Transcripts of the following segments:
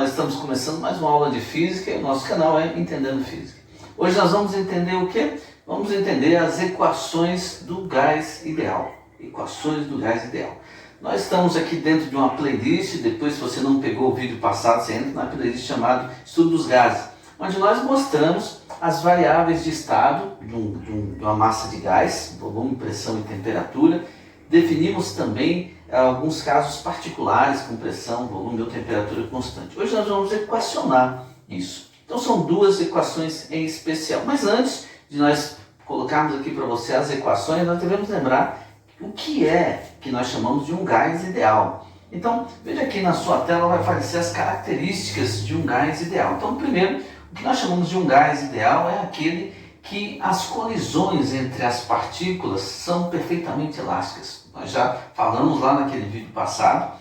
nós estamos começando mais uma aula de Física e o nosso canal é Entendendo Física. Hoje nós vamos entender o quê? Vamos entender as equações do gás ideal. Equações do gás ideal. Nós estamos aqui dentro de uma playlist, depois se você não pegou o vídeo passado, você entra na playlist chamada Estudo dos Gases, onde nós mostramos as variáveis de estado de uma massa de gás, volume, pressão e temperatura. Definimos também alguns casos particulares com pressão, volume ou temperatura constante. Hoje nós vamos equacionar isso. Então são duas equações em especial. Mas antes de nós colocarmos aqui para você as equações, nós devemos lembrar o que é que nós chamamos de um gás ideal. Então veja aqui na sua tela, vai aparecer as características de um gás ideal. Então primeiro, o que nós chamamos de um gás ideal é aquele que as colisões entre as partículas são perfeitamente elásticas. Nós já falamos lá naquele vídeo passado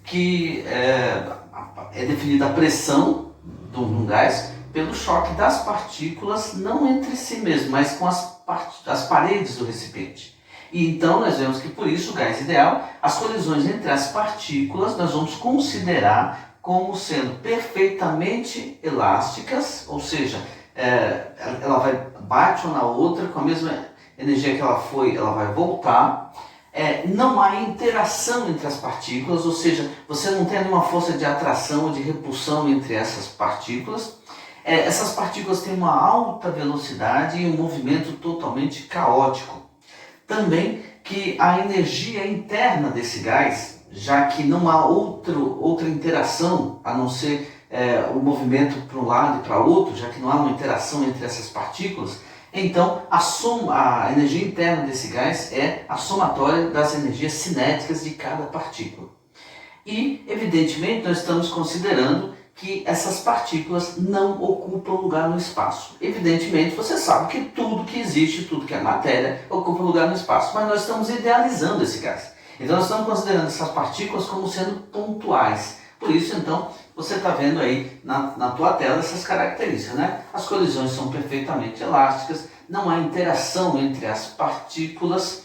que é definida a pressão de um gás pelo choque das partículas, não entre si mesmo, mas com as paredes do recipiente. E então nós vemos que por isso o gás ideal, as colisões entre as partículas nós vamos considerar como sendo perfeitamente elásticas, ou seja, ela bate uma na outra com a mesma energia que ela foi, ela vai voltar. Não há interação entre as partículas, ou seja, você não tem nenhuma força de atração ou de repulsão entre essas partículas. Essas partículas têm uma alta velocidade e um movimento totalmente caótico. Também que a energia interna desse gás, já que não há outra interação a não ser o movimento para um lado e para outro, já que não há uma interação entre essas partículas, então a energia interna desse gás é a somatória das energias cinéticas de cada partícula. E, evidentemente, nós estamos considerando que essas partículas não ocupam lugar no espaço. Evidentemente, você sabe que tudo que existe, tudo que é matéria, ocupa lugar no espaço, mas nós estamos idealizando esse gás. Então, nós estamos considerando essas partículas como sendo pontuais. Por isso, então, você está vendo aí na tua tela essas características, né? As colisões são perfeitamente elásticas, não há interação entre as partículas,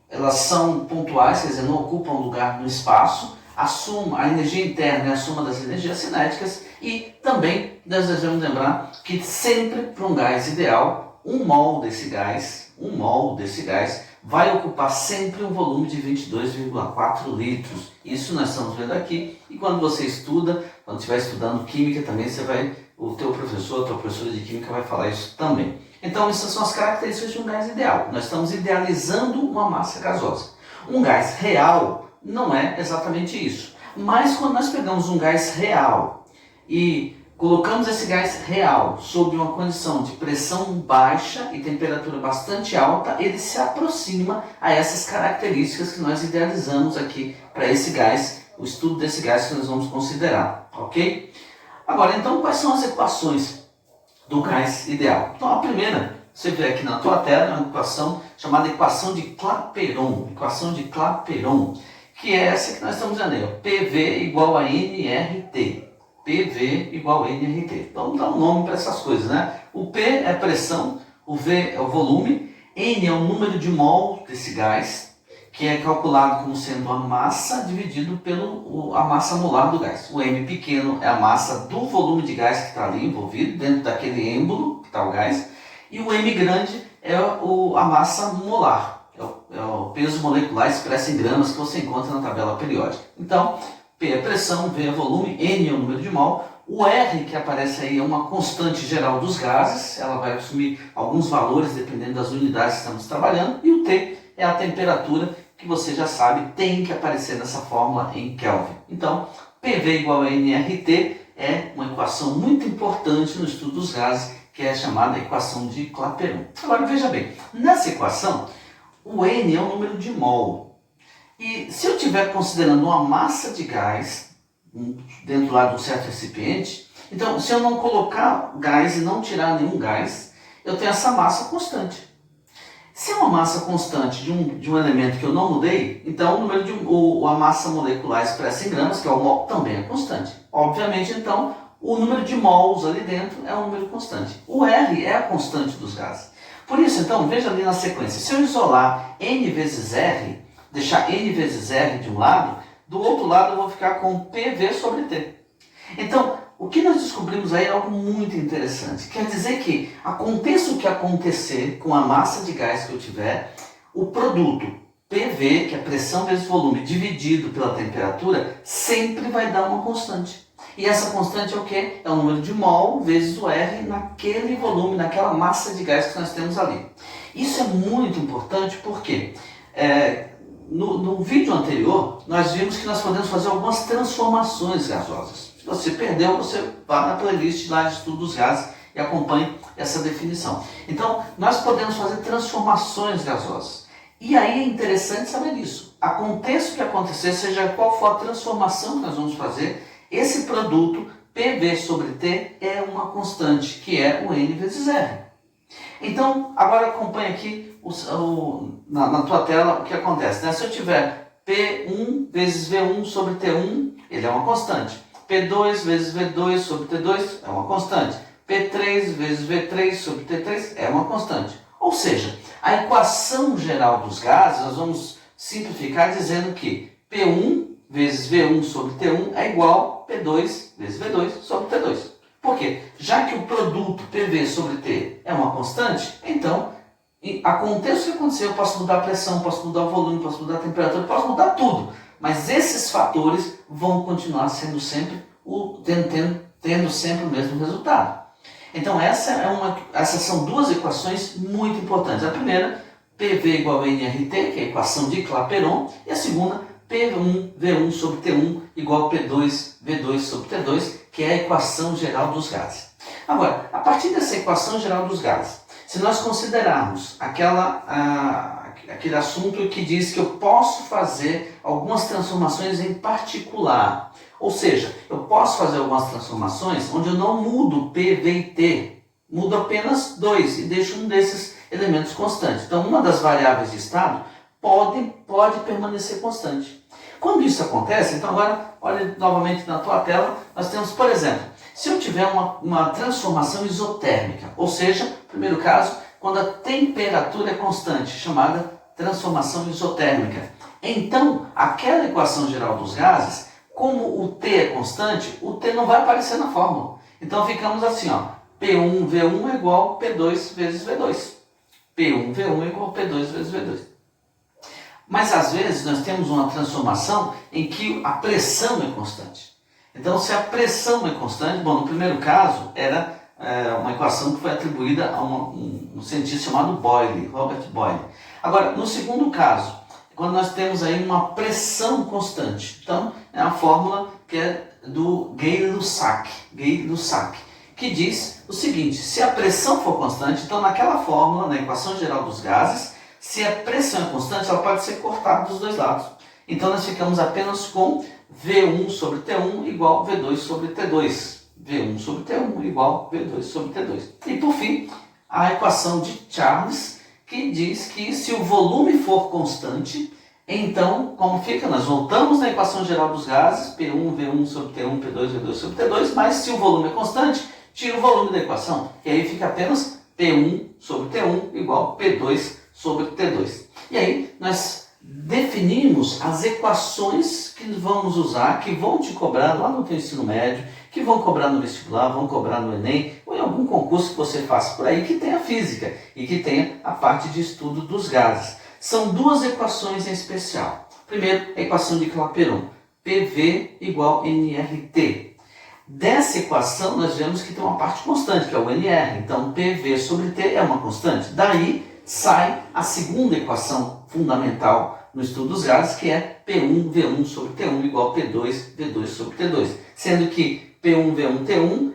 elas são pontuais, quer dizer, não ocupam lugar no espaço. A energia interna é a soma das energias cinéticas e também nós devemos lembrar que sempre para um gás ideal, um mol desse gás vai ocupar sempre um volume de 22,4 litros. Isso nós estamos vendo aqui e quando você estuda, quando estiver estudando química também, o teu professor, a tua professora de química vai falar isso também. Então essas são as características de um gás ideal. Nós estamos idealizando uma massa gasosa. Um gás real não é exatamente isso. Mas quando nós pegamos um gás real e colocamos esse gás real sob uma condição de pressão baixa e temperatura bastante alta, ele se aproxima a essas características que nós idealizamos aqui para esse gás, o estudo desse gás que nós vamos considerar, ok? Agora, então, quais são as equações do gás ideal? Então, a primeira, você vê aqui na tua tela, é uma equação chamada equação de Clapeyron, que é essa que nós estamos vendo aí, PV igual a nRT. PV igual a nRT. Então dá um nome para essas coisas, né? O P é pressão, o V é o volume, N é o número de mol desse gás, que é calculado como sendo a massa dividido pela massa molar do gás. O M pequeno é a massa do volume de gás que está ali envolvido, dentro daquele êmbolo que está o gás, e o M grande é a massa molar. É o peso molecular expresso em gramas que você encontra na tabela periódica. Então, P é pressão, V é volume, N é o número de mol. O R que aparece aí é uma constante geral dos gases, ela vai assumir alguns valores dependendo das unidades que estamos trabalhando. E o T é a temperatura, que você já sabe, tem que aparecer nessa fórmula em Kelvin. Então, PV igual a nRT é uma equação muito importante no estudo dos gases, que é chamada equação de Clapeyron. Agora veja bem, nessa equação, o N é o número de mol. E se eu estiver considerando uma massa de gás dentro lá de um certo recipiente, então se eu não colocar gás e não tirar nenhum gás, eu tenho essa massa constante. Se é uma massa constante de um elemento que eu não mudei, então a massa molecular expressa em gramas, que é o mol, também é constante. Obviamente, então, o número de mols ali dentro é um número constante. O R é a constante dos gases. Por isso, então, veja ali na sequência, se eu isolar N vezes R, deixar N vezes R de um lado, Do outro lado eu vou ficar com PV sobre T. Então, o que nós descobrimos aí é algo muito interessante. Quer dizer que aconteça o que acontecer com a massa de gás que eu tiver, o produto PV, que é pressão vezes volume, dividido pela temperatura, sempre vai dar uma constante. E essa constante é o quê? É o número de mol vezes o R naquele volume, naquela massa de gás que nós temos ali. Isso é muito importante porque no vídeo anterior nós vimos que nós podemos fazer algumas transformações gasosas. Se você perdeu, você vá na playlist lá de estudo dos gases e acompanhe essa definição. Então, nós podemos fazer transformações gasosas. E aí é interessante saber isso. Aconteça o que acontecer, seja qual for a transformação que nós vamos fazer, esse produto PV sobre T é uma constante, que é o N vezes R. Então, agora acompanhe aqui na tua tela o que acontece. Né? Se eu tiver P1 vezes V1 sobre T1, ele é uma constante. P2 vezes V2 sobre T2 é uma constante. P3 vezes V3 sobre T3 é uma constante. Ou seja, a equação geral dos gases, nós vamos simplificar dizendo que P1 vezes V1 sobre T1 é igual a P2 vezes V2 sobre T2. Por quê? Já que o produto PV sobre T é uma constante, então, aconteça o que acontecer, eu posso mudar a pressão, posso mudar o volume, posso mudar a temperatura, posso mudar tudo. Mas esses fatores vão continuar sendo sempre tendo sempre o mesmo resultado. Então essas são duas equações muito importantes. A primeira, PV igual a nRT, que é a equação de Clapeyron, e a segunda, P1V1 sobre T1 igual a P2V2 sobre T2, que é a equação geral dos gases. Agora, a partir dessa equação geral dos gases, se nós considerarmos aquele assunto que diz que eu posso fazer algumas transformações em particular, ou seja, eu posso fazer algumas transformações onde eu não mudo P, V e T, mudo apenas dois e deixo um desses elementos constantes. Então, uma das variáveis de estado pode permanecer constante. Quando isso acontece, então agora, olha novamente na tua tela, nós temos, por exemplo, se eu tiver uma transformação isotérmica, ou seja, primeiro caso, quando a temperatura é constante, chamada transformação isotérmica. Então, aquela equação geral dos gases, como o T é constante, o T não vai aparecer na fórmula. Então ficamos assim, ó, P1V1 é igual a P2 vezes V2. P1V1 é igual a P2 vezes V2. Mas às vezes nós temos uma transformação em que a pressão é constante. Então, se a pressão é constante, bom, no primeiro caso era uma equação que foi atribuída a um cientista chamado Boyle, Robert Boyle. Agora, no segundo caso, quando nós temos aí uma pressão constante, então é a fórmula que é do Gay-Lussac, que diz o seguinte: se a pressão for constante, então naquela fórmula, na equação geral dos gases, se a pressão é constante, ela pode ser cortada dos dois lados. Então nós ficamos apenas com V1 sobre T1 igual V2 sobre T2. V1 sobre T1 igual V2 sobre T2. E por fim, a equação de Charles, que diz que se o volume for constante, então, como fica? Nós voltamos na equação geral dos gases, P1, V1 sobre T1, P2, V2 sobre T2, mas se o volume é constante, tira o volume da equação. E aí fica apenas P1 sobre T1 igual P2 sobre T2. E aí nós definimos as equações que vamos usar, que vão te cobrar lá no teu ensino médio, que vão cobrar no vestibular, vão cobrar no Enem, ou em algum concurso que você faça por aí, que tenha física e que tenha a parte de estudo dos gases. São duas equações em especial. Primeiro, a equação de Clapeyron, PV igual nRT. Dessa equação, nós vemos que tem uma parte constante, que é o NR. Então, PV sobre T é uma constante. Daí, sai a segunda equação fundamental no estudo dos gases, que é P1V1 sobre T1 igual a P2V2 sobre T2. Sendo que P1V1, T1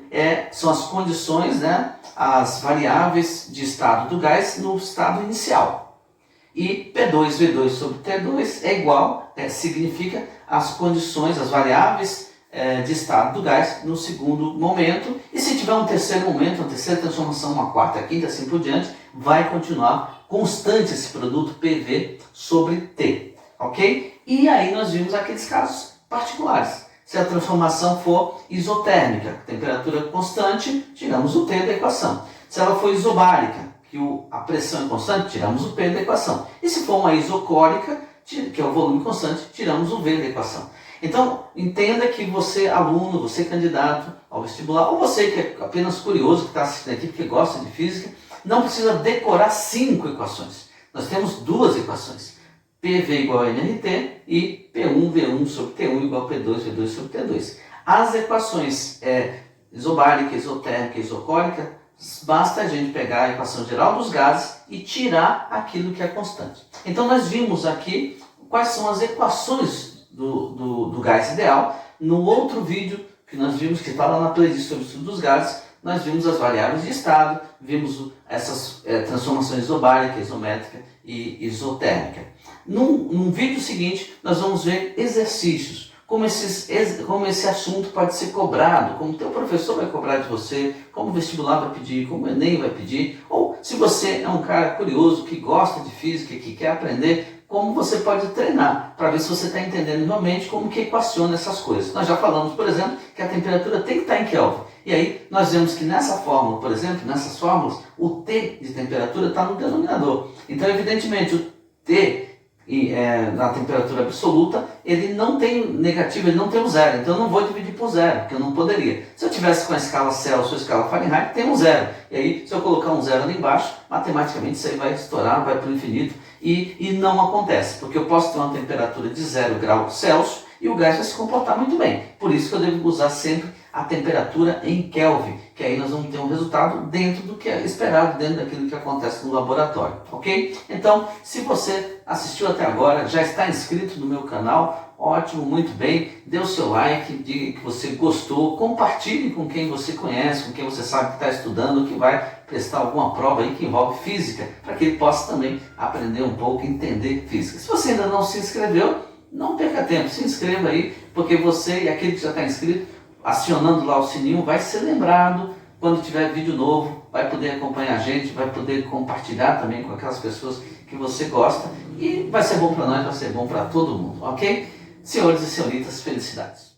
são as condições, né, as variáveis de estado do gás no estado inicial. E P2V2 sobre T2 é igual, significa as condições, as variáveis de estado do gás no segundo momento. E se tiver um terceiro momento, uma terceira transformação, uma quarta, a quinta, assim por diante, vai continuar constante esse produto PV sobre T, ok? E aí nós vimos aqueles casos particulares. Se a transformação for isotérmica, temperatura constante, tiramos o T da equação. Se ela for isobárica, que a pressão é constante, tiramos o P da equação. E se for uma isocórica, que é o volume constante, tiramos o V da equação. Então, entenda que você, aluno, você candidato ao vestibular, ou você que é apenas curioso, que está assistindo aqui porque gosta de física, não precisa decorar 5 equações. Nós temos 2 equações. PV igual a NRT e P1 V1 sobre T1 igual a P2 V2 sobre T2. As equações isobárica, isotérmica e isocórica, basta a gente pegar a equação geral dos gases e tirar aquilo que é constante. Então nós vimos aqui quais são as equações do gás ideal. No outro vídeo que nós vimos, que está lá na playlist sobre o estudo dos gases, nós vimos as variáveis de estado, vimos essas transformações isobárica, isométrica e isotérmica. Num vídeo seguinte, nós vamos ver exercícios, como esse assunto pode ser cobrado, como o teu professor vai cobrar de você, como o vestibular vai pedir, como o Enem vai pedir, ou se você é um cara curioso, que gosta de física, que quer aprender, como você pode treinar, para ver se você está entendendo realmente como que equaciona essas coisas. Nós já falamos, por exemplo, que a temperatura tem que estar em Kelvin. E aí nós vemos que nessa fórmula, por exemplo, nessas fórmulas, o T de temperatura está no denominador. Então, evidentemente, o T na temperatura absoluta, ele não tem negativo, ele não tem um zero. Então eu não vou dividir por zero, porque eu não poderia. Se eu tivesse com a escala Celsius ou a escala Fahrenheit, tem um zero. E aí, se eu colocar um zero ali embaixo, matematicamente isso aí vai estourar, vai para o infinito. E não acontece, porque eu posso ter uma temperatura de 0 graus Celsius e o gás vai se comportar muito bem. Por isso que eu devo usar sempre a temperatura em Kelvin, que aí nós vamos ter um resultado dentro do que é esperado, dentro daquilo que acontece no laboratório, ok? Então, se você assistiu até agora, já está inscrito no meu canal, ótimo, muito bem, dê o seu like, diga que você gostou, compartilhe com quem você conhece, com quem você sabe que está estudando, que vai prestar alguma prova aí que envolve física, para que ele possa também aprender um pouco, entender física. Se você ainda não se inscreveu, não perca tempo, se inscreva aí, porque você e aquele que já está inscrito, acionando lá o sininho, vai ser lembrado quando tiver vídeo novo, vai poder acompanhar a gente, vai poder compartilhar também com aquelas pessoas que você gosta e vai ser bom para nós, vai ser bom para todo mundo, ok? Senhores e senhoritas, felicidades!